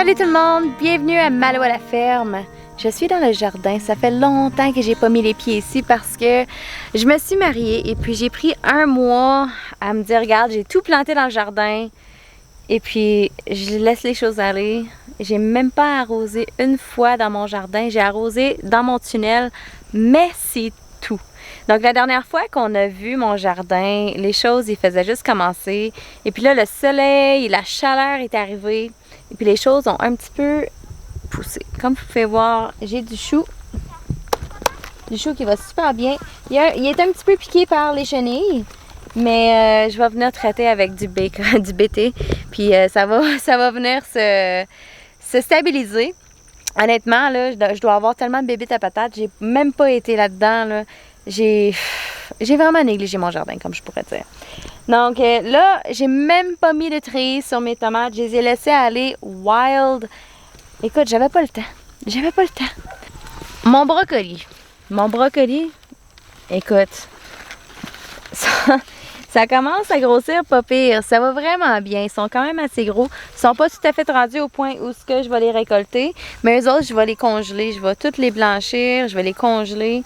Salut tout le monde, bienvenue à Malo à la ferme. Je suis dans le jardin, ça fait longtemps que j'ai pas mis les pieds ici parce que je me suis mariée et puis j'ai pris un mois à me dire regarde, j'ai tout planté dans le jardin et puis je laisse les choses aller. J'ai même pas arrosé une fois dans mon jardin, j'ai arrosé dans mon tunnel, mais c'est tout. Donc la dernière fois qu'on a vu mon jardin, les choses ils faisaient juste commencer et puis là le soleil, la chaleur est arrivée et puis les choses ont un petit peu poussé. Comme vous pouvez voir, j'ai du chou qui va super bien. Il est un petit peu piqué par les chenilles, mais je vais venir traiter avec du BT, puis ça va venir se stabiliser. Honnêtement, là, je dois avoir tellement de bébites à patates, j'ai même pas été là-dedans, là. J'ai vraiment négligé mon jardin, comme je pourrais dire. Donc là, j'ai même pas mis de treillis sur mes tomates. Je les ai laissées aller wild. Écoute, j'avais pas le temps. Mon brocoli, écoute, ça commence à grossir pas pire. Ça va vraiment bien. Ils sont quand même assez gros. Ils sont pas tout à fait rendus au point où je vais les récolter. Mais eux autres, je vais les congeler. Je vais toutes les blanchir. Je vais les congeler.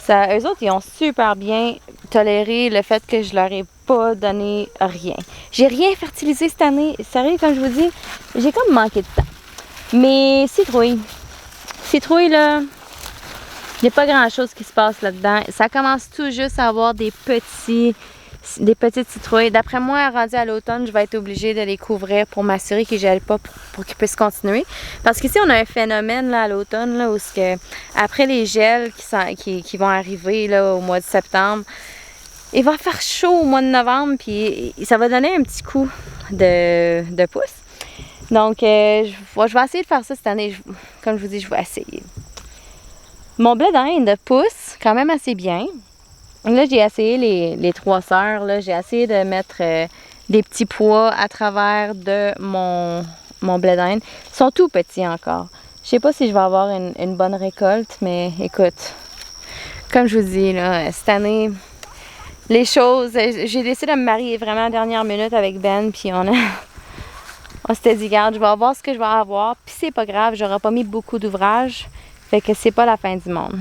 Eux autres, ils ont super bien toléré le fait que je leur ai pas donné rien. J'ai rien fertilisé cette année. Sérieux, comme je vous dis, j'ai comme manqué de temps. Mais citrouille là, il n'y a pas grand chose qui se passe là-dedans. Ça commence tout juste à avoir des petites citrouilles. D'après moi, rendu à l'automne, je vais être obligée de les couvrir pour m'assurer qu'ils ne gèlent pas pour qu'ils puissent continuer. Parce qu'ici, on a un phénomène là, à l'automne où après les gels qui vont arriver là, au mois de septembre, il va faire chaud au mois de novembre, puis ça va donner un petit coup de pouce. Donc, je vais essayer de faire ça cette année. Comme je vous dis, je vais essayer. Mon blé d'Inde pousse quand même assez bien. Là, j'ai essayé les trois sœurs. J'ai essayé de mettre des petits pois à travers de mon blé d'Inde. Ils sont tout petits encore. Je sais pas si je vais avoir une bonne récolte, mais écoute, comme je vous dis, là, cette année, les choses... J'ai décidé de me marier vraiment à la dernière minute avec Ben, puis on s'était dit, regarde, je vais voir ce que je vais avoir, puis c'est pas grave, j'aurai pas mis beaucoup d'ouvrage, fait que c'est pas la fin du monde.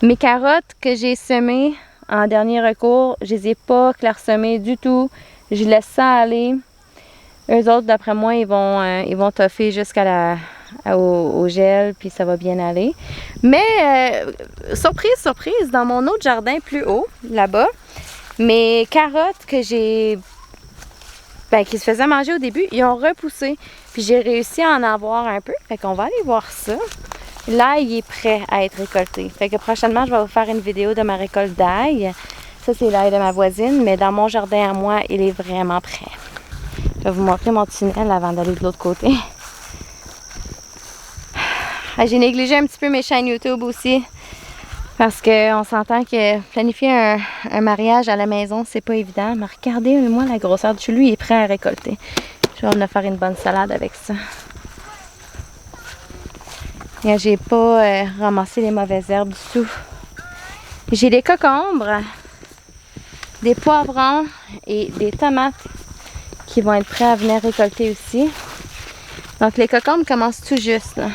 Mes carottes que j'ai semées en dernier recours, je les ai pas clairsemées du tout, je laisse ça aller. Eux autres, d'après moi, ils vont toffer au gel, puis ça va bien aller. Mais, surprise, dans mon autre jardin plus haut, là-bas, mes carottes que qui se faisaient manger au début, ils ont repoussé. Puis j'ai réussi à en avoir un peu. Fait qu'on va aller voir ça. L'ail il est prêt à être récolté. Fait que prochainement, je vais vous faire une vidéo de ma récolte d'ail. Ça, c'est l'ail de ma voisine, mais dans mon jardin à moi, il est vraiment prêt. Je vais vous montrer mon tunnel avant d'aller de l'autre côté. J'ai négligé un petit peu mes chaînes YouTube aussi. Parce qu'on s'entend que planifier un mariage à la maison, c'est pas évident. Mais regardez-moi la grosseur du chou. Lui, il est prêt à récolter. Je vais venir faire une bonne salade avec ça. Et j'ai pas ramassé les mauvaises herbes du tout. J'ai des cocombres, des poivrons et des tomates qui vont être prêts à venir récolter aussi. Donc les cocombres commencent tout juste, là.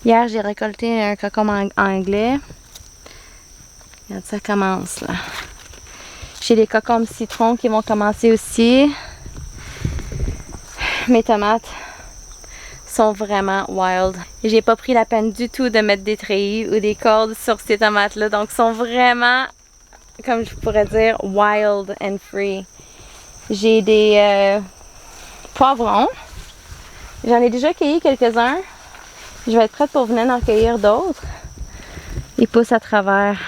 Hier, j'ai récolté un cocombre anglais. Regarde, ça commence là. J'ai des cocombres citron qui vont commencer aussi. Mes tomates sont vraiment wild. J'ai pas pris la peine du tout de mettre des treillis ou des cordes sur ces tomates là. Donc, sont vraiment, comme je pourrais dire, wild and free. J'ai des poivrons. J'en ai déjà cueilli quelques-uns. Je vais être prête pour venir en cueillir d'autres. Ils poussent à travers.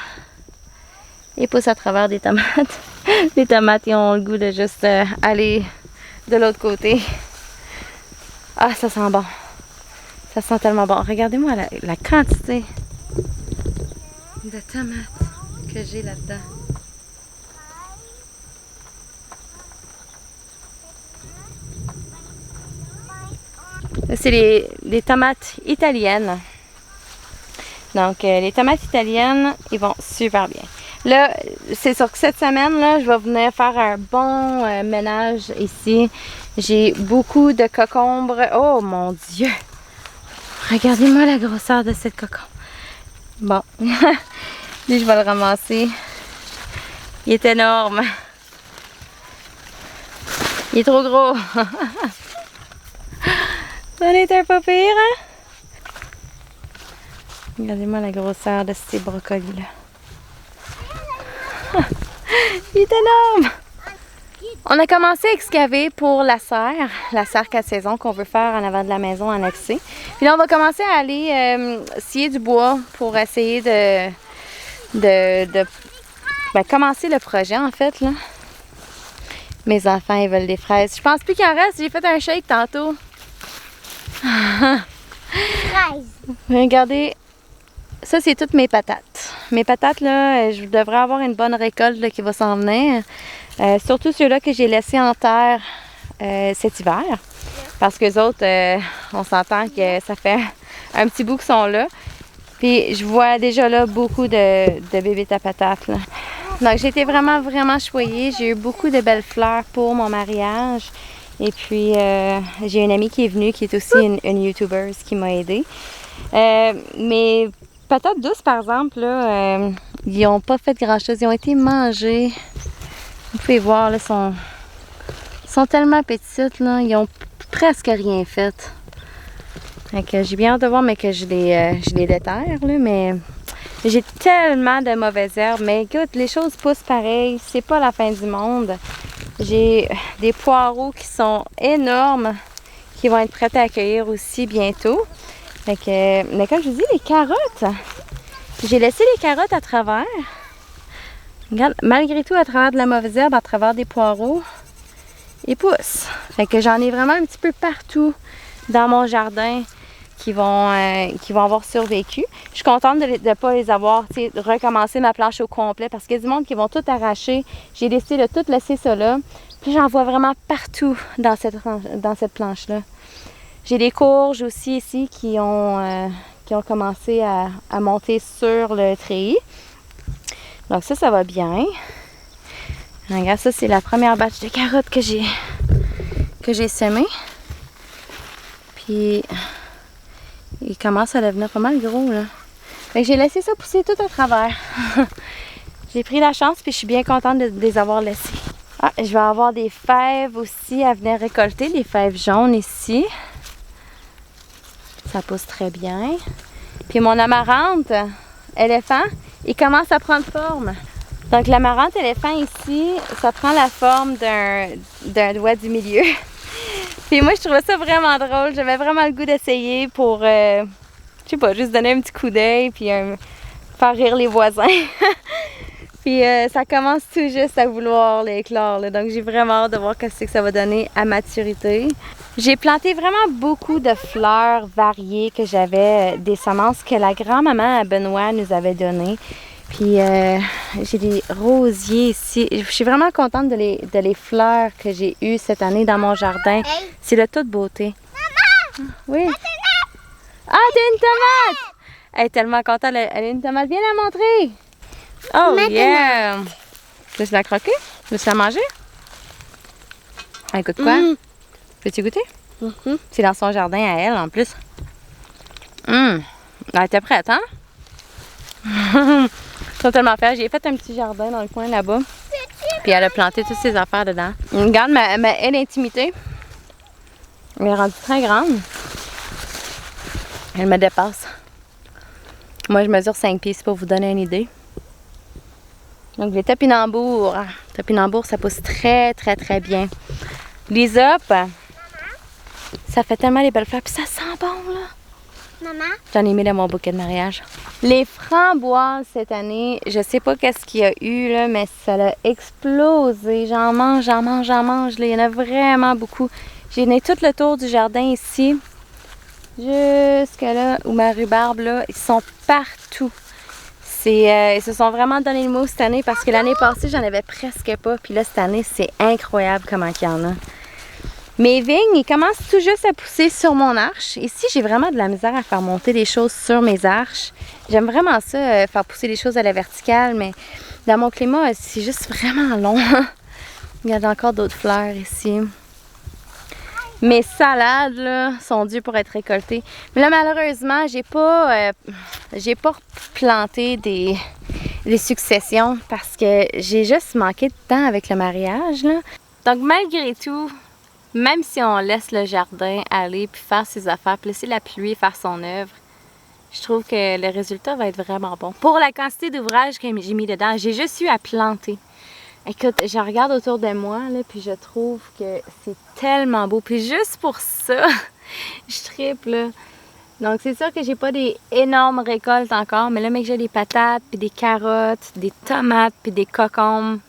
Ils poussent à travers des tomates. Les tomates, ils ont le goût de juste aller de l'autre côté. Ah, ça sent bon. Ça sent tellement bon. Regardez-moi la quantité de tomates que j'ai là-dedans. C'est les tomates italiennes. Donc, les tomates italiennes, ils vont super bien. Là, c'est sûr que cette semaine, là, je vais venir faire un bon ménage ici. J'ai beaucoup de cocombres. Oh mon Dieu! Regardez-moi la grosseur de cette cocombre. Bon, lui je vais le ramasser. Il est énorme. Il est trop gros. Ça est un pas pire, hein? Regardez-moi la grosseur de ces brocolis-là. Il est énorme! On a commencé à excaver pour la serre 4 saisons qu'on veut faire en avant de la maison annexée. Puis là, on va commencer à aller scier du bois pour essayer de commencer le projet, en fait, là. Mes enfants, ils veulent des fraises. Je pense plus qu'il en reste. J'ai fait un shake tantôt. Fraises. Regardez, ça, c'est toutes mes patates. Mes patates, là, je devrais avoir une bonne récolte là, qui va s'en venir. Surtout ceux-là que j'ai laissés en terre cet hiver. Parce que les autres, on s'entend que ça fait un petit bout qu'ils sont là. Puis je vois déjà là beaucoup de bébés à patates. Là. Donc j'ai été vraiment, vraiment choyée. J'ai eu beaucoup de belles fleurs pour mon mariage. Et puis j'ai une amie qui est venue, qui est aussi une YouTuber qui m'a aidée. Mes patates douces, par exemple, là, ils n'ont pas fait grand-chose. Ils ont été mangés. Vous pouvez voir, là, sont tellement petites, là. Ils ont presque rien fait. Fait que j'ai bien hâte de voir, mais que je les déterre, là, mais j'ai tellement de mauvaises herbes. Mais écoute, les choses poussent pareil. C'est pas la fin du monde. J'ai des poireaux qui sont énormes, qui vont être prêts à accueillir aussi bientôt. Fait que, mais comme je vous dis, les carottes, j'ai laissé les carottes à travers. Regarde, malgré tout, à travers de la mauvaise herbe, à travers des poireaux, ils poussent. Fait que j'en ai vraiment un petit peu partout dans mon jardin qui vont avoir survécu. Je suis contente de ne pas les avoir, recommencer ma planche au complet parce qu'il y a du monde qui vont tout arracher. J'ai décidé de tout laisser ça là. Puis j'en vois vraiment partout dans cette planche-là. J'ai des courges aussi ici qui ont commencé à monter sur le treillis. Donc ça va bien. Regarde, ça c'est la première batch de carottes que j'ai semées. Puis il commence à devenir pas mal gros là. Fait que j'ai laissé ça pousser tout à travers. J'ai pris la chance puis je suis bien contente de les avoir laissés. Ah, je vais avoir des fèves aussi à venir récolter, des fèves jaunes ici. Ça pousse très bien. Puis mon amarante éléphant, il commence à prendre forme. Donc l'amarante éléphant ici, ça prend la forme d'un doigt du milieu. Puis moi je trouvais ça vraiment drôle. J'avais vraiment le goût d'essayer pour, je sais pas, juste donner un petit coup d'œil puis faire rire les voisins. Puis ça commence tout juste à vouloir l'éclore. Donc j'ai vraiment hâte de voir ce que ça va donner à maturité. J'ai planté vraiment beaucoup de fleurs variées que j'avais, des semences que la grand-maman à Benoît nous avait données. Puis j'ai des rosiers ici. Je suis vraiment contente de les fleurs que j'ai eues cette année dans mon jardin. Hey. C'est de toute beauté. Maman! Oui. Ah, t'as une tomate! Elle est tellement contente. Elle a une tomate. Viens la montrer. Oh yeah! Veux-tu la croquer? Veux-tu la manger? Elle goûte quoi? Peux-tu goûter? C'est dans son jardin à elle en plus. Elle était prête, hein? Ils sont tellement fiers. J'ai fait un petit jardin dans le coin là-bas. Puis elle a planté toutes ses affaires dedans. Regarde ma haie d'intimité. Elle est rendue très grande. Elle me dépasse. Moi, je mesure 5 pieds, c'est pour vous donner une idée. Donc, les topinambours. Topinambours, ça pousse très, très, très bien. Les up, ça fait tellement les belles fleurs. Puis ça sent bon, là. Maman? J'en ai mis dans mon bouquet de mariage. Les framboises cette année, je sais pas qu'est-ce qu'il y a eu, là, mais ça a explosé. J'en mange. Là. Il y en a vraiment beaucoup. J'ai donné tout le tour du jardin ici. Jusque là, où ma rhubarbe, là, ils sont partout. Ils se sont vraiment donné le mot cette année parce que l'année passée, j'en avais presque pas. Puis là, cette année, c'est incroyable comment il y en a. Mes vignes, ils commencent tout juste à pousser sur mon arche. Ici, j'ai vraiment de la misère à faire monter des choses sur mes arches. J'aime vraiment ça, faire pousser des choses à la verticale, mais dans mon climat, c'est juste vraiment long. Il y a encore d'autres fleurs ici. Mes salades là, sont dues pour être récoltées. Mais là, malheureusement, j'ai pas planté des successions parce que j'ai juste manqué de temps avec le mariage, là. Donc, malgré tout, même si on laisse le jardin aller puis faire ses affaires, puis laisser la pluie faire son œuvre, je trouve que le résultat va être vraiment bon. Pour la quantité d'ouvrages que j'ai mis dedans, j'ai juste eu à planter. Écoute, je regarde autour de moi, là, puis je trouve que c'est tellement beau. Puis juste pour ça, je triple, là. Donc, c'est sûr que j'ai pas des énormes récoltes encore, mais là, mec, j'ai des patates, puis des carottes, des tomates, puis des concombres.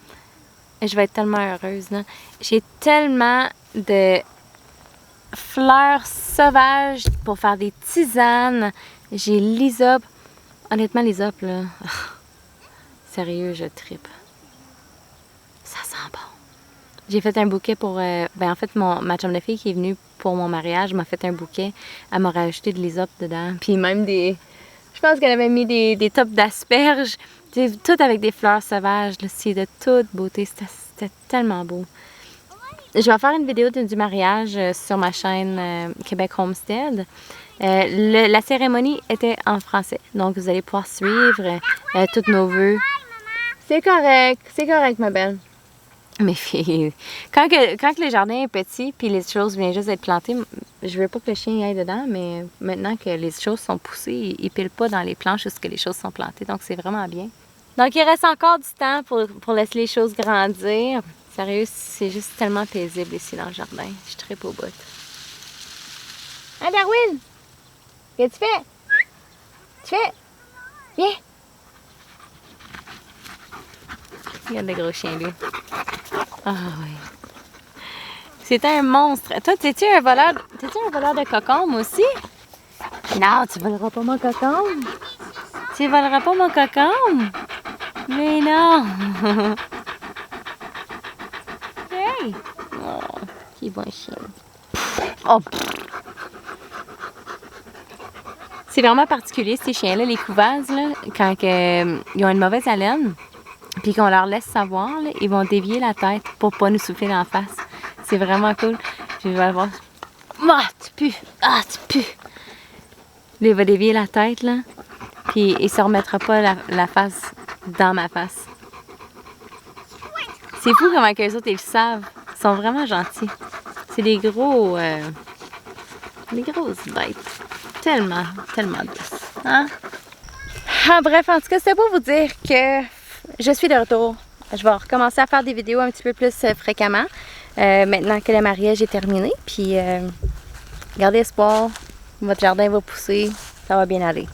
Je vais être tellement heureuse, là. J'ai tellement de fleurs sauvages pour faire des tisanes. J'ai l'hysope. Honnêtement, l'hysope, là, sérieux, je tripe. Ça sent bon. J'ai fait un bouquet pour... en fait, ma chum de fille qui est venue pour mon mariage m'a fait un bouquet. Elle m'a rajouté de l'hysope dedans. Puis même des... Je pense qu'elle avait mis des tops d'asperges. Tout avec des fleurs sauvages. C'est de toute beauté. C'était tellement beau. Je vais faire une vidéo du mariage sur ma chaîne Québec Homestead. La cérémonie était en français. Donc, vous allez pouvoir suivre tous nos vœux. C'est correct, ma belle. Mais quand le jardin est petit puis les choses viennent juste d'être plantées, je veux pas que le chien y aille dedans, mais maintenant que les choses sont poussées, il pile pas dans les planches où les choses sont plantées, donc c'est vraiment bien. Donc il reste encore du temps pour laisser les choses grandir. Sérieux, c'est juste tellement paisible ici dans le jardin. Je tripe au bout. Hein, Darwin? Qu'est-ce que tu fais? Tu fais? Viens! Regarde le gros chien, lui. Ah oui. C'était un monstre. Toi, t'es-tu un voleur de cocombe aussi? Non, tu voleras pas mon cocombe. Tu voleras pas mon cocombe? Mais non. Hey! Oh, qui bon chien. Oh! C'est vraiment particulier, ces chiens-là, les couvases, là, quand ils ont une mauvaise haleine. Puis qu'on leur laisse savoir, là, ils vont dévier la tête pour pas nous souffler dans la face. C'est vraiment cool. Je vais voir. Ah, tu pues! Ah, tu pues! Là, il va dévier la tête, là. Puis il se remettra pas la face dans ma face. C'est fou comment eux autres, ils le savent. Ils sont vraiment gentils. C'est des grosses bêtes. Tellement douces. Hein? Ah, bref, en tout cas, c'est pour vous dire que je suis de retour. Je vais recommencer à faire des vidéos un petit peu plus fréquemment. Maintenant que le mariage est terminé. Puis, gardez espoir. Votre jardin va pousser. Ça va bien aller.